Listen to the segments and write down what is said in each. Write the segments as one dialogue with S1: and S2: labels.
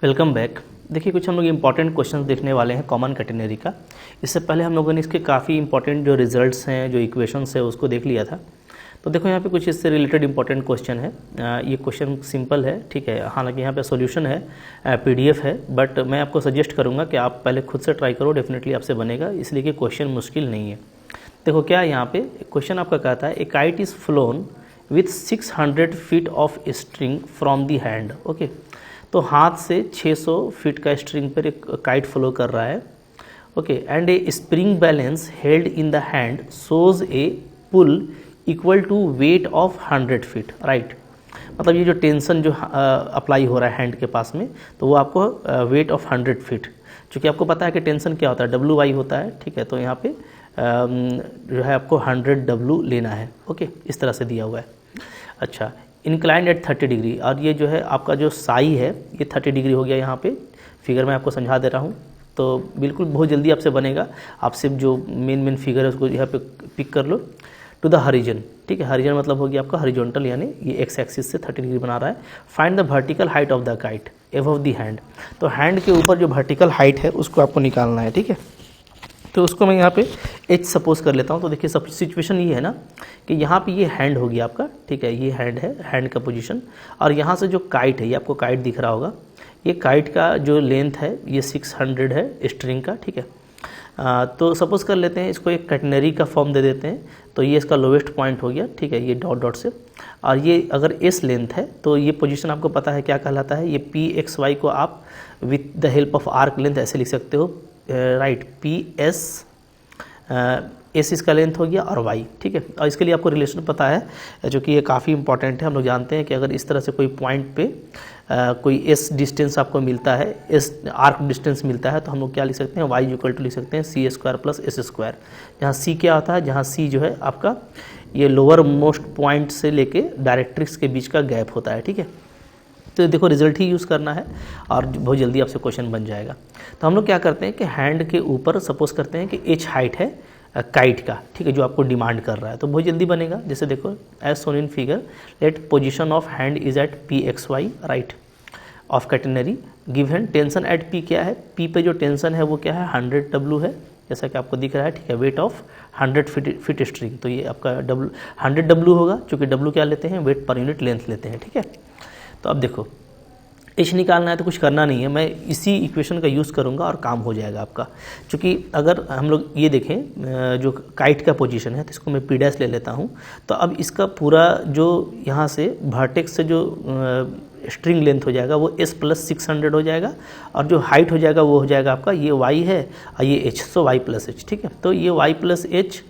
S1: Welcome back. देखिए कुछ हम लोग इंपॉर्टेंट क्वेश्चंस देखने वाले हैं कॉमन कैटेगरी का। इससे पहले हम लोगों ने इसके काफ़ी इंपॉर्टेंट जो रिजल्ट्स हैं, जो इक्वेशंस है, उसको देख लिया था। तो देखो यहाँ पे कुछ इससे रिलेटेड इंपॉर्टेंट क्वेश्चन है। ये क्वेश्चन सिंपल है, ठीक है। हालांकि यहाँ पे सॉल्यूशन है, पीडीएफ है, बट मैं आपको सजेस्ट करूँगा कि आप पहले खुद से ट्राई करो, डेफिनेटली आपसे बनेगा, इसलिए कि क्वेश्चन मुश्किल नहीं है। देखो क्या यहाँ पे क्वेश्चन आपका कहता है, ए kite is phloem with 600 feet of string from the hand. Okay, तो हाथ से 600 फीट का स्ट्रिंग पर एक काइट फ्लो कर रहा है। Okay, and a spring balance held in the hand shows a pull equal to weight of 100 feet, right. मतलब ये जो टेंशन जो अप्लाई हो रहा है हैंड के पास में, तो वो आपको वेट ऑफ 100 फीट, चूँकि आपको पता है कि टेंशन क्या होता है, WY होता है, ठीक है। तो यहाँ पे जो है आपको 100 W लेना है। ओके, इस तरह से दिया हुआ है। अच्छा, इंक्लाइंड एट 30 डिग्री, और ये जो है आपका जो साई है ये 30 डिग्री हो गया। यहाँ पे फिगर मैं आपको समझा दे रहा हूँ, तो बिल्कुल बहुत जल्दी आपसे बनेगा। आप सिर्फ जो मेन फिगर है उसको यहाँ पे पिक कर लो। टू द हॉरिजन, ठीक है, हॉरिजन मतलब हो गया आपका हॉरिजॉन्टल, यानी ये एक्स एक्सिस से 30 डिग्री बना रहा है। Find the vertical height of the kite above the hand, तो हैंड के ऊपर जो वर्टिकल हाइट है उसको आपको निकालना है, ठीक है। तो उसको मैं यहाँ पे एच सपोज कर लेता हूँ। तो देखिए सब सिचुएशन ये है ना कि यहाँ पे ये हैंड हो गया आपका, ठीक है, ये हैंड है, हैंड का पोजीशन, और यहाँ से जो काइट है, ये आपको काइट दिख रहा होगा, ये काइट का जो लेंथ है ये 600 है स्ट्रिंग का, ठीक है। तो सपोज कर लेते हैं इसको एक कैटेनरी का फॉर्म दे देते हैं, तो ये इसका लोवेस्ट पॉइंट हो गया, ठीक है, ये डॉट डॉट से। और ये अगर एस लेंथ है तो ये पोजीशन आपको पता है क्या कहलाता है, ये PXY को आप with the help of arc length ऐसे लिख सकते हो, राइट, PS एस इसका लेंथ हो गया और वाई, ठीक है। और इसके लिए आपको रिलेशन पता है जो कि ये काफ़ी इंपॉर्टेंट है। हम लोग जानते हैं कि अगर इस तरह से कोई पॉइंट पे कोई एस डिस्टेंस आपको मिलता है, एस आर्क डिस्टेंस मिलता है, तो हम लोग क्या लिख सकते हैं, वाई इक्वल टू लिख सकते हैं C² + S²। जहाँ C क्या होता है, जहाँ C जो है आपका ये लोअर मोस्ट पॉइंट से लेके डायरेक्ट्रिक्स के बीच का गैप होता है, ठीक है। तो देखो रिजल्ट ही यूज़ करना है और बहुत जल्दी आपसे क्वेश्चन बन जाएगा। तो हम लोग क्या करते हैं कि हैंड के ऊपर सपोज करते हैं कि H हाइट है काइट का, ठीक है, जो आपको डिमांड कर रहा है, तो बहुत जल्दी बनेगा। जैसे देखो as shown in figure, let position of hand is at PXY, right, of catenary given tension at P क्या है, P पे जो टेंशन है वो क्या है, 100 W है, जैसा कि आपको दिख रहा है, ठीक है। वेट ऑफ 100 फीट स्ट्रिंग, तो ये आपका 100 W होगा, चूँकि W क्या लेते हैं, वेट पर यूनिट लेंथ लेते हैं, ठीक है। तो अब देखो एच निकालना है तो कुछ करना नहीं है, मैं इसी इक्वेशन का यूज़ करूंगा और काम हो जाएगा आपका। क्योंकि अगर हम लोग ये देखें जो काइट का पोजीशन है, तो इसको मैं P' ले लेता हूं। तो अब इसका पूरा जो यहाँ से वर्टेक्स से जो स्ट्रिंग लेंथ हो जाएगा वो S + 600 हो जाएगा, और जो हाइट हो जाएगा वो हो जाएगा आपका, ये Y है और ये H, तो Y + H, ठीक है। तो ये Y + H,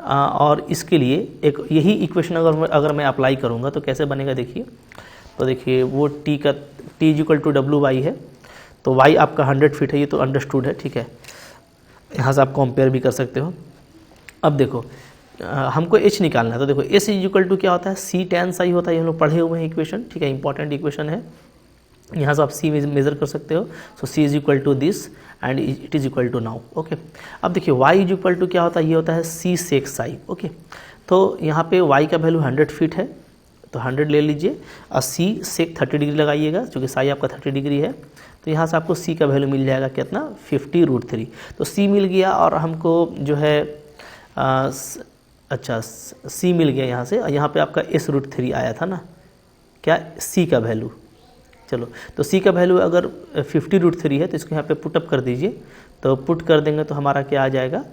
S1: और इसके लिए एक यही इक्वेशन अगर मैं अप्लाई करूँगा तो कैसे बनेगा, देखिए। तो देखिए वो T = WY है, तो Y आपका 100 फीट है, ये तो अंडरस्टूड है, ठीक है। यहाँ से आप कंपेयर भी कर सकते हो। अब देखो हमको H निकालना है, तो देखो S = क्या होता है, C tan psi होता है, ये हम लोग पढ़े हुए हैं इक्वेशन, ठीक है, इंपॉर्टेंट इक्वेशन है। यहाँ से आप C मेजर कर सकते हो, so C = this and it is equal to now, okay. अब देखिए Y = क्या होता है, ये होता है C sec psi, ओके। तो यहाँ पे Y का वैल्यू 100 फीट है, तो 100 ले लीजिए, और C sec 30 डिग्री लगाइएगा, क्योंकि साई आपका 30 डिग्री है। तो यहाँ से आपको C का वैल्यू मिल जाएगा कितना, 50√3। तो C मिल गया, और हमको जो है अच्छा C मिल गया यहाँ से, और यहाँ पे आपका S√3 आया था ना, क्या C का वैल्यू। चलो, तो C का वैल्यू अगर 50√3 है तो इसको यहाँ पे पुटअप कर दीजिए। तो पुट कर देंगे तो हमारा क्या आ जाएगा,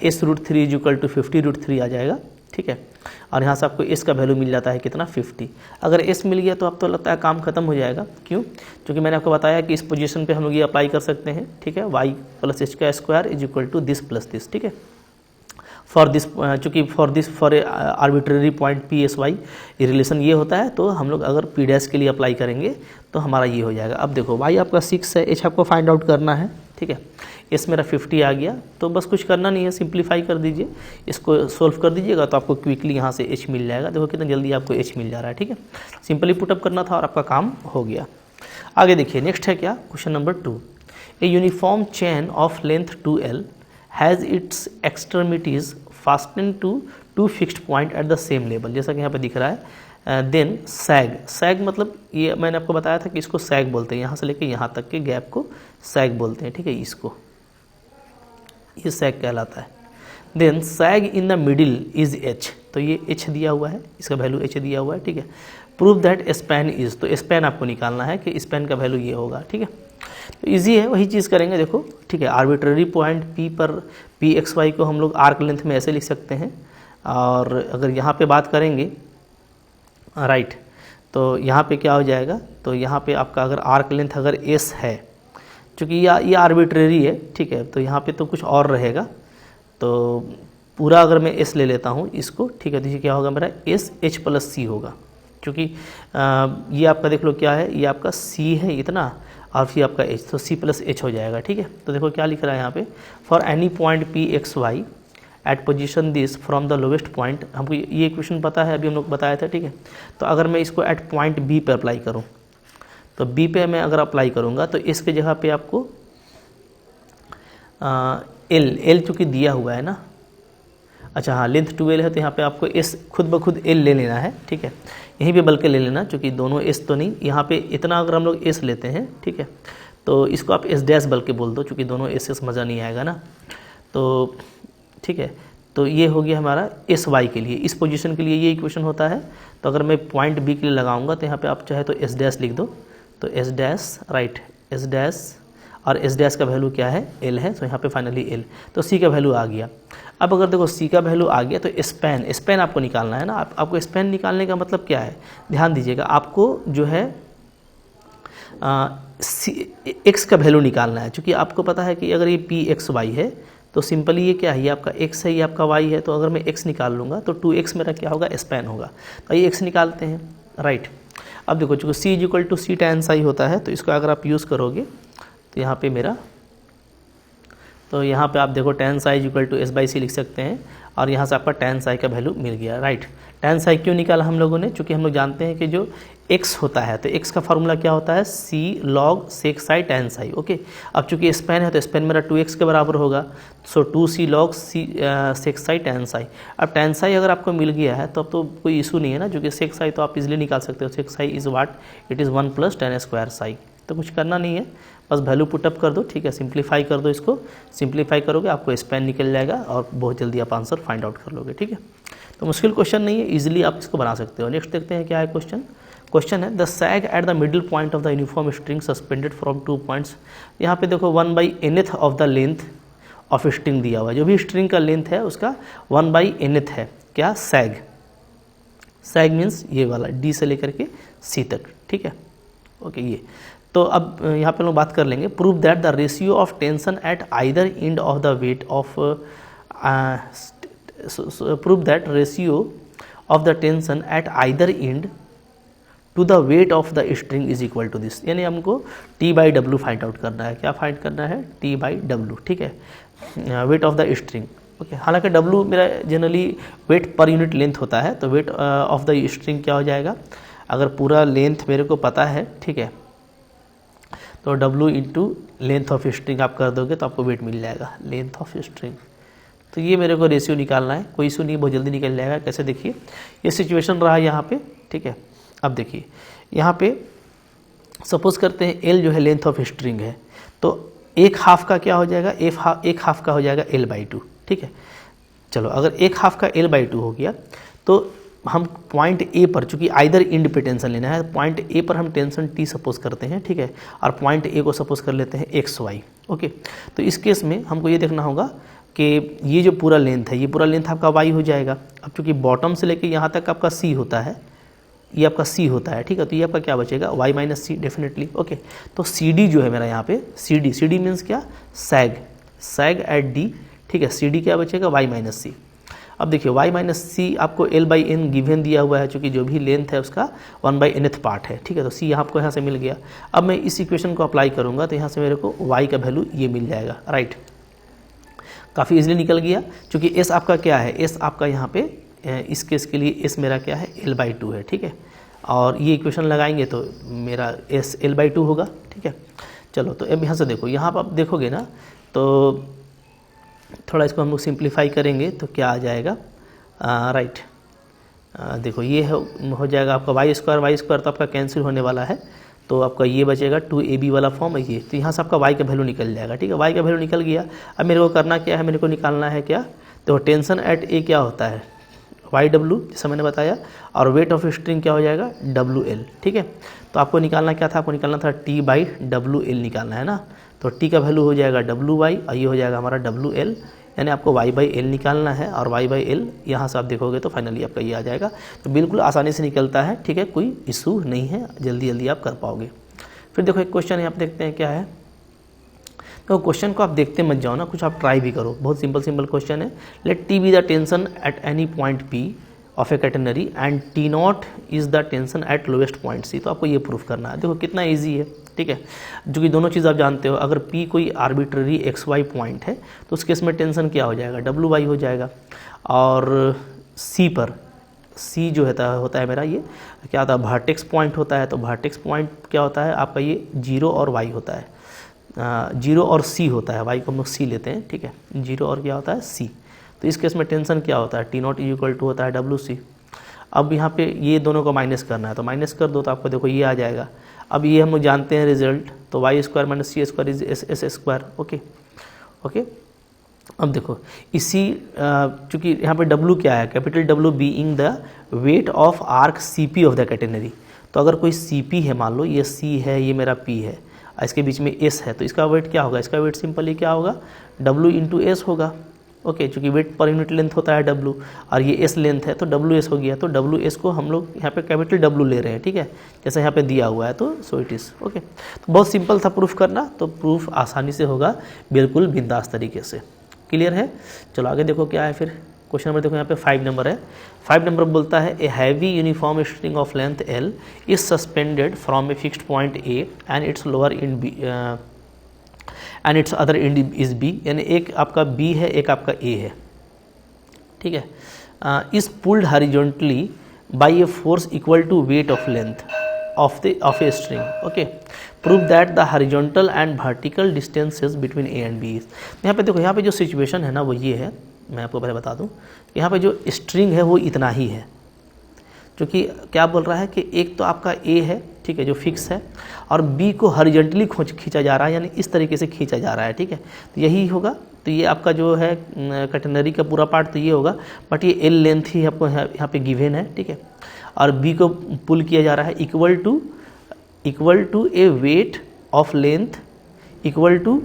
S1: S√3 = 50√3 आ जाएगा, ठीक है। और यहाँ से आपको S का वैल्यू मिल जाता है कितना, 50। अगर S मिल गया तो अब तो लगता है काम खत्म हो जाएगा। क्यों? क्योंकि मैंने आपको बताया कि इस पोजीशन पे हम लोग ये अप्लाई कर सकते हैं, ठीक है। Y + H² = दिस + दिस, ठीक है। फॉर दिस, चूँकि फॉर आर्बिट्रेरी पॉइंट PSY ये रिलेशन ये होता है, तो हम लोग अगर P' के लिए अप्लाई करेंगे तो हमारा ये हो जाएगा। अब देखो Y आपका 6 है, H आपको फाइंड आउट करना है, ठीक है। S मेरा 50 आ गया, तो बस कुछ करना नहीं है, सिंप्लीफाई कर दीजिए, इसको सोल्व कर दीजिएगा, तो आपको क्विकली यहाँ से H मिल जाएगा। देखो कितना जल्दी आपको H मिल जा रहा है, ठीक है। सिंपली पुटअप करना था और आपका काम हो गया। आगे देखिए, नेक्स्ट है क्या, question number 2। A uniform chain of length 2L has its extremities fasten to 2 fixed point at the same level. जैसा कि यहाँ पे दिख रहा है, देन सैग मतलब ये मैंने आपको बताया था कि इसको सैग बोलते हैं, यहाँ से लेके यहाँ तक के गैप को सैग बोलते हैं, ठीक है, इसको ये सैग कहलाता है। Then sag in the middle is H, तो ये एच दिया हुआ है, इसका वैल्यू एच दिया हुआ है, ठीक है। प्रूव दैट स्पैन इज, तो स्पैन आपको निकालना है कि स्पैन का वैल्यू ये होगा, ठीक है। तो इजी है, वही चीज़ करेंगे, देखो, ठीक है। आर्बिट्ररी पॉइंट पी पर पी एक्स वाई को हम लोग आर्क लेंथ में ऐसे लिख सकते हैं, और अगर यहाँ पे बात करेंगे राइट, तो यहाँ पे क्या हो जाएगा, तो यहाँ पे आपका अगर आर्क लेंथ अगर एस है, चूँकि ये आर्बिट्रेरी है, ठीक है, तो यहाँ पे तो कुछ और रहेगा, तो पूरा अगर मैं एस ले लेता हूँ इसको, ठीक है, तो ये क्या होगा मेरा एस एच प्लस सी होगा, क्योंकि ये आपका देख लो क्या है, ये आपका सी है इतना, और फिर आपका एच, तो सी प्लस एच हो जाएगा, ठीक है। तो देखो क्या लिख रहा है यहाँ पे, for any point P X Y at position this from the lowest point, हमको ये इक्वेशन पता है, अभी हम लोग बताया था, ठीक है। तो अगर मैं इसको एट पॉइंट बी पे अप्लाई करूँ, तो बी पे मैं अगर अप्लाई करूँगा तो इसके जगह पे आपको एल चूँकि दिया हुआ है ना, अच्छा हाँ, लेंथ 12 है, तो यहाँ पे आपको एस खुद ब खुद एल ले लेना है, ठीक है, यहीं पे बल्कि ले लेना, क्योंकि दोनों एस तो नहीं, यहाँ पे इतना अगर हम लोग एस लेते हैं, ठीक है, तो इसको आप एस डैश बल्कि बोल दो, क्योंकि दोनों एस मज़ा नहीं आएगा ना, तो ठीक है। तो ये हो गया हमारा एस वाई के लिए, इस पोजीशन के लिए ये इक्वेशन होता है। तो अगर मैं पॉइंट बी के लिए लगाऊंगा तो यहाँ पे आप चाहे तो एस डैश लिख दो, तो S dash right, S dash, और एस डैश का वैल्यू क्या है, एल है, तो यहाँ पे फाइनली एल, तो सी का वैल्यू आ गया। अब अगर देखो सी का वैल्यू आ गया, तो स्पैन आपको निकालना है ना, आपको स्पैन निकालने का मतलब क्या है, ध्यान दीजिएगा, आपको जो है एक्स का वैल्यू निकालना है, क्योंकि आपको पता है कि अगर ये पी एक्स वाई है, तो सिंपली ये क्या है, ये आपका x है, ये आपका y है, तो अगर मैं x निकाल लूँगा तो 2x मेरा क्या होगा, स्पैन होगा, तो ये x निकालते हैं, राइट। अब देखो चूँकि c is equal to C tan psi होता है, तो इसको अगर आप यूज़ करोगे तो यहाँ पे मेरा, तो यहाँ पे आप देखो tan psi is equal to S by C लिख सकते हैं, और यहाँ से आपका tan साई का वैल्यू मिल गया, राइट। tan साई क्यों निकाला हम लोगों ने, चूँकि हम लोग जानते हैं कि जो x होता है, तो x का फार्मूला क्या होता है, c log sec Sai tan Sai, okay. अब चूँकि स्पैन है, तो स्पैन मेरा 2x के बराबर होगा, सो 2c log sec Sai tan Sai. अब tan साई अगर आपको मिल गया है, तो अब तो कोई इशू नहीं है ना, क्योंकि sec साई तो आप इजीली निकाल सकते हो, sec Sai is what, it is 1 + tan square Sai, तो कुछ करना नहीं है, बस वैल्यू पुटअप कर दो, ठीक है, सिंप्लीफाई कर दो, इसको सिंप्लीफाई करोगे आपको स्पैन निकल जाएगा, और बहुत जल्दी आप आंसर फाइंड आउट कर लोगे, ठीक है। तो मुश्किल क्वेश्चन नहीं है, इजीली आप इसको बना सकते हो। नेक्स्ट देखते हैं क्या है क्वेश्चन है, the sag at the middle point of the uniform string suspended from 2 points. यहाँ पे देखो 1/nth of the length of string दिया हुआ है, जो भी स्ट्रिंग का लेंथ है उसका 1/nth है, क्या, सैग मीन्स ये वाला डी से लेकर के सी तक, ठीक है, ओके। ये तो अब यहाँ पे लोग बात कर लेंगे, prove that the ratio of tension at either end of the weight of, prove that ratio of the tension at either end to the weight of the string is equal to this, यानी हमको T/W find out करना है, क्या find करना है, T/W, ठीक है, weight of the string, okay. हालांकि W मेरा generally weight per unit length होता है, तो वेट ऑफ द स्ट्रिंग क्या हो जाएगा, अगर पूरा लेंथ मेरे को पता है, ठीक है, तो W into length of string आप कर दोगे तो आपको वेट मिल जाएगा, लेंथ ऑफ स्ट्रिंग। तो ये मेरे को रेशियो निकालना है, कोई इशू नहीं, बहुत जल्दी निकल जाएगा। कैसे, देखिए ये सिचुएशन रहा यहाँ पे, ठीक है। अब देखिए यहाँ पे सपोज करते हैं L जो है लेंथ ऑफ स्ट्रिंग है, तो एक हाफ का क्या हो जाएगा, एक हाफ का हो जाएगा L/2, ठीक है। चलो अगर एक हाफ का L/2 हो गया, तो हम पॉइंट ए पर, चूँकि आइदर एंड पे टेंशन लेना है, पॉइंट ए पर हम टेंशन T सपोज करते हैं, ठीक है, और पॉइंट ए को सपोज कर लेते हैं XY, ओके। तो इस केस में हमको ये देखना होगा कि ये जो पूरा लेंथ है, ये पूरा लेंथ आपका Y हो जाएगा। अब चूँकि बॉटम से लेके यहाँ तक आपका C होता है, ये आपका C होता है, ठीक है, तो ये आपका क्या बचेगा, Y - C डेफिनेटली, ओके। तो CD जो है मेरा यहाँ पे, CD मीन्स क्या, सैग एट D, ठीक है, CD क्या बचेगा, Y - C। अब देखिए Y - C आपको L/n गिवन दिया हुआ है, चूँकि जो भी लेंथ है उसका 1/nth पार्ट है, ठीक है, तो C आपको यहाँ से मिल गया। अब मैं इस इक्वेशन को अप्लाई करूँगा तो यहाँ से मेरे को Y का वैल्यू ये मिल जाएगा, राइट, काफ़ी इजीली निकल गया। चूँकि S आपका क्या है, S आपका यहाँ पे इस केस के लिए S मेरा क्या है, L/2 है, ठीक है, और ये इक्वेशन लगाएंगे तो मेरा S L/2 होगा, ठीक है। चलो तो अब यहाँ से देखो, यहाँ पर आप देखोगे ना, तो थोड़ा इसको हम लोग सिंप्लीफाई करेंगे तो क्या आ जाएगा, राइट, देखो ये हो जाएगा आपका वाई स्क्वायर तो आपका कैंसिल होने वाला है, तो आपका ये बचेगा 2ab वाला फॉर्म है ये, तो यहाँ से आपका y का वैल्यू निकल जाएगा, ठीक है। y का वैल्यू निकल गया। अब मेरे को करना क्या है, मेरे को निकालना है क्या, तो टेंशन एट ए क्या होता है YW जैसा मैंने बताया, और वेट ऑफ स्ट्रिंग क्या हो जाएगा WL, ठीक है। तो आपको निकालना क्या था, आपको निकालना था T/WL निकालना है ना, तो T का वैल्यू हो जाएगा WY और ये हो जाएगा हमारा WL, यानी आपको Y/L निकालना है, और Y/L यहाँ से आप देखोगे तो फाइनली आपका ये आ जाएगा। तो बिल्कुल आसानी से निकलता है, ठीक है, कोई इशू नहीं है, जल्दी जल्दी आप कर पाओगे। फिर देखो एक क्वेश्चन यहाँ पे देखते हैं क्या है। तो क्वेश्चन को आप देखते मत जाओ ना, कुछ आप ट्राई भी करो, बहुत सिंपल क्वेश्चन है। Let T be the tension at any point P of a catenary and T0 is the tension at lowest point C। तो आपको ये प्रूफ करना है। देखो कितना ईजी है, ठीक है, जो कि दोनों चीज़ आप जानते हो। अगर P कोई आर्बिट्ररी XY पॉइंट है तो उस केस में टेंशन क्या हो जाएगा, WY हो जाएगा। और C पर, C जो होता है मेरा ये क्या होता है, वर्टेक्स पॉइंट होता है। तो वर्टेक्स पॉइंट क्या होता है आपका, ये 0 और Y होता है, 0 और C होता है, Y को हम लोग C लेते हैं, ठीक है, 0 और क्या होता है C। तो इस केस में टेंशन क्या होता है, T0 इक्वल टू होता है WC। अब यहाँ पे ये दोनों को माइनस करना है, तो माइनस कर दो तो आपको देखो ये आ जाएगा। अब ये हम लोग जानते हैं रिजल्ट, तो y² - c² is s², okay. अब देखो इसी चूँकि यहाँ पे W क्या है, capital W being the weight of arc CP of the catenary. तो अगर कोई CP है, मान लो ये C है, ये मेरा P है, इसके बीच में S है, तो इसका वेट क्या होगा, इसका वेट सिंपली क्या होगा, W × S होगा, ओके। चूँकि वेट पर यूनिट लेंथ होता है W, और ये S लेंथ है तो WS हो गया। तो WS को हम लोग यहाँ पे कैपिटल W ले रहे हैं, ठीक है, जैसे यहाँ पे दिया हुआ है, तो सो इट इज़, ओके। तो बहुत सिंपल था प्रूफ करना, तो प्रूफ आसानी से होगा, बिल्कुल बिंदास तरीके से। क्लियर है। चलो आगे देखो क्या है फिर। क्वेश्चन नंबर देखो यहाँ पे 5 नंबर है। 5 नंबर बोलता है a heavy uniform string of length L is suspended from a fixed point A and it's lower in B and it's other and is B, यानी एक आपका B है, एक आपका A है, ठीक है। Is pulled horizontally by a force equal to weight of length of a string, okay. Prove that the horizontal and vertical distances between A and B। यहाँ पे देखो, यहाँ पे जो सिचुएशन है ना वो ये है, मैं आपको पहले बता दूँ, यहाँ पे जो स्ट्रिंग है वो इतना ही है, क्योंकि क्या बोल रहा है कि एक तो आपका A है, ठीक है, जो फिक्स है, और B को हॉरिजॉन्टली खींचा जा रहा है, यानी इस तरीके से खींचा जा रहा है, ठीक है। तो यही होगा, तो ये आपका जो है कैटेनरी का पूरा पार्ट तो ये होगा, बट ये L लेंथ ही आपको यहाँ पे गिवन है, ठीक है। और B को पुल किया जा रहा है equal to a weight of length equal to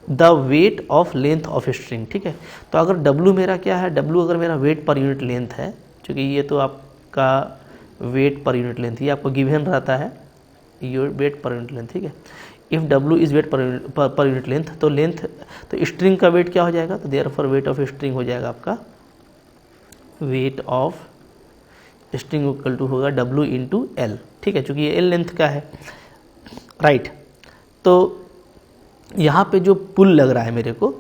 S1: the weight of length of string, ठीक है। तो अगर W मेरा क्या है, W अगर मेरा वेट पर यूनिट लेंथ है, क्योंकि ये तो आपका वेट पर यूनिट लेंथ, ये आपको गिवन रहता है, ये वेट पर यूनिट लेंथ, ठीक है। If W is weight per unit length, तो स्ट्रिंग का वेट क्या हो जाएगा, तो देयरफॉर वेट ऑफ स्ट्रिंग हो जाएगा आपका weight of string equal to होगा W × L, ठीक है, चूँकि ये L लेंथ का है, राइट। तो यहाँ पे जो पुल लग रहा है मेरे को,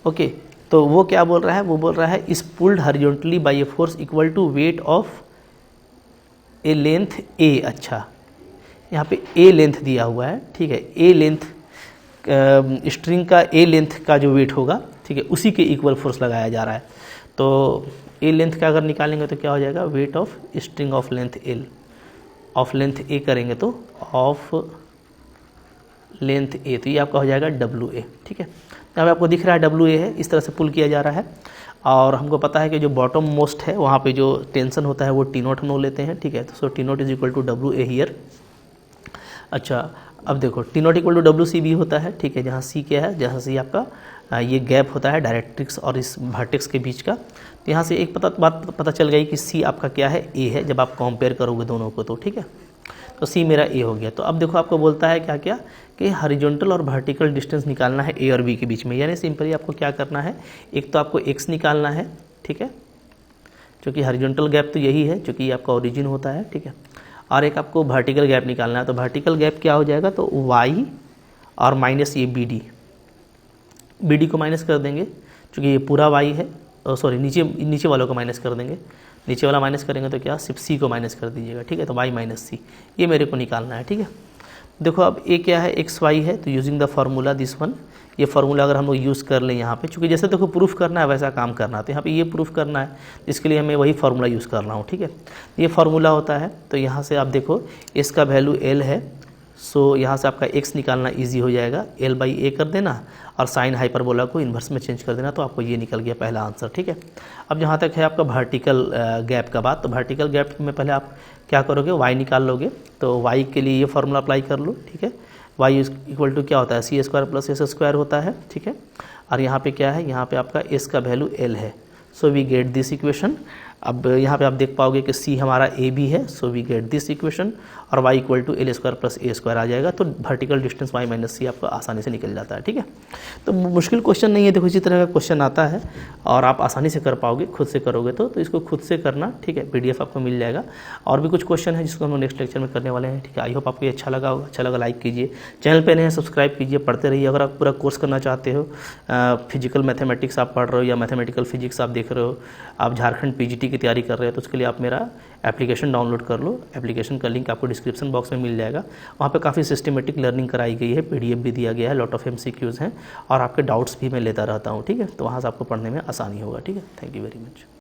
S1: ओके, तो वो क्या बोल रहा है, वो बोल रहा है is pulled horizontally by a force equal to weight of a length A। अच्छा, यहाँ पे A लेंथ दिया हुआ है, ठीक है, A लेंथ स्ट्रिंग का A लेंथ का जो वेट होगा, ठीक है, उसी के इक्वल फोर्स लगाया जा रहा है। तो A लेंथ का अगर निकालेंगे तो क्या हो जाएगा, wait of string of length L, of length A करेंगे तो ऑफ लेंथ A, तो ये आपका हो जाएगा WA, ठीक है। यहाँ पे आपको दिख रहा है WA है, इस तरह से पुल किया जा रहा है, और हमको पता है कि जो बॉटम मोस्ट है वहाँ पे जो टेंशन होता है वो T0 हम लोग लेते हैं, ठीक है। तो so T0 is equal to WA here. अच्छा, अब देखो T0 इक्वल टू WCB होता है, ठीक है, जहाँ C क्या है, जहाँ C आपका ये गैप होता है डायरेक्ट्रिक्स और इस वर्टेक्स के बीच का। तो यहाँ से एक बात पता चल गई कि C आपका क्या है, A है, जब आप कंपेयर करोगे दोनों को, तो ठीक है। तो C मेरा A हो गया। तो अब देखो आपको बोलता है क्या क्या कि हॉरिजॉन्टल और वर्टिकल डिस्टेंस निकालना है A और B के बीच में, यानी सिंपली आपको क्या करना है, एक तो आपको X निकालना है, ठीक है, क्योंकि हॉरिजॉन्टल गैप तो यही है, क्योंकि आपका ओरिजिन होता है, ठीक है। और एक आपको वर्टिकल गैप निकालना है, तो वर्टिकल गैप क्या हो जाएगा, तो Y और माइनस ये BD को माइनस कर देंगे, क्योंकि ये पूरा Y है, सॉरी नीचे वालों को माइनस कर देंगे, नीचे वाला माइनस करेंगे तो क्या, सिर्फ C को माइनस कर दीजिएगा, ठीक है। तो Y - C ये मेरे को निकालना है, ठीक है। देखो अब ए क्या है, एक्स वाई है, तो using the formula this one, ये फार्मूला अगर हम लोग यूज़ कर लें यहाँ पे, चूँकि जैसे देखो प्रूफ करना है वैसा काम करना है, तो यहाँ पे ये प्रूफ करना है, इसके लिए हमें वही फार्मूला यूज़ कर रहा हूँ, ठीक है। ये फार्मूला होता है, तो यहाँ से आप देखो एस का वैल्यू एल है, सो यहाँ से आपका एक्स निकालना ईजी हो जाएगा, एल बाई ए कर देना और साइन हाइपरबोला को इन्वर्स में चेंज कर देना, तो आपको ये निकल गया पहला आंसर, ठीक है। अब जहाँ तक है आपका वर्टिकल गैप का बात, तो वर्टिकल गैप में पहले आप क्या करोगे, वाई निकाल लोगे, तो वाई के लिए ये फार्मूला अप्लाई कर लो, ठीक है। वाई इक्वल टू क्या होता है, सी स्क्वायर प्लस एस स्क्वायर होता है, ठीक है। और यहाँ पे क्या है, यहाँ पे आपका एस का वैल्यू एल है, so we get this equation. अब यहाँ पे आप देख पाओगे कि सी हमारा ए भी है, so we get this equation, और y equal to L square plus a square आ जाएगा, तो vertical distance y minus C आपका आसानी से निकल जाता है, ठीक है। तो मुश्किल क्वेश्चन नहीं है, देखो इसी तरह का क्वेश्चन आता है और आप आसानी से कर पाओगे, खुद से करोगे तो इसको खुद से करना, ठीक है। PDF आपको मिल जाएगा, और भी कुछ क्वेश्चन है जिसको हम लोग नेक्स्ट लेक्चर में करने वाले हैं, ठीक है। आई होप आपको ये अच्छा लगा होगा, अच्छा लगा लाइक कीजिए, चैनल पे नए सब्सक्राइब कीजिए, पढ़ते रहिए। अगर आप पूरा कोर्स करना चाहते हो, फिजिकल मैथमेटिक्स आप पढ़ रहे हो या मैथमेटिकल फिजिक्स आप देख रहे हो, आप झारखंड PGT की तैयारी कर रहे हो, तो उसके लिए आप मेरा एप्लीकेशन डाउनलोड कर लो। एप्लीकेशन का लिंक आपको डिस्क्रिप्शन बॉक्स में मिल जाएगा, वहाँ पे काफ़ी सिस्टमेटिक लर्निंग कराई गई है, PDF भी दिया गया है, लॉट ऑफ MCQs हैं, और आपके डाउट्स भी मैं लेता रहता हूँ, ठीक है। तो वहाँ से आपको पढ़ने में आसानी होगा, ठीक है। Thank you very much.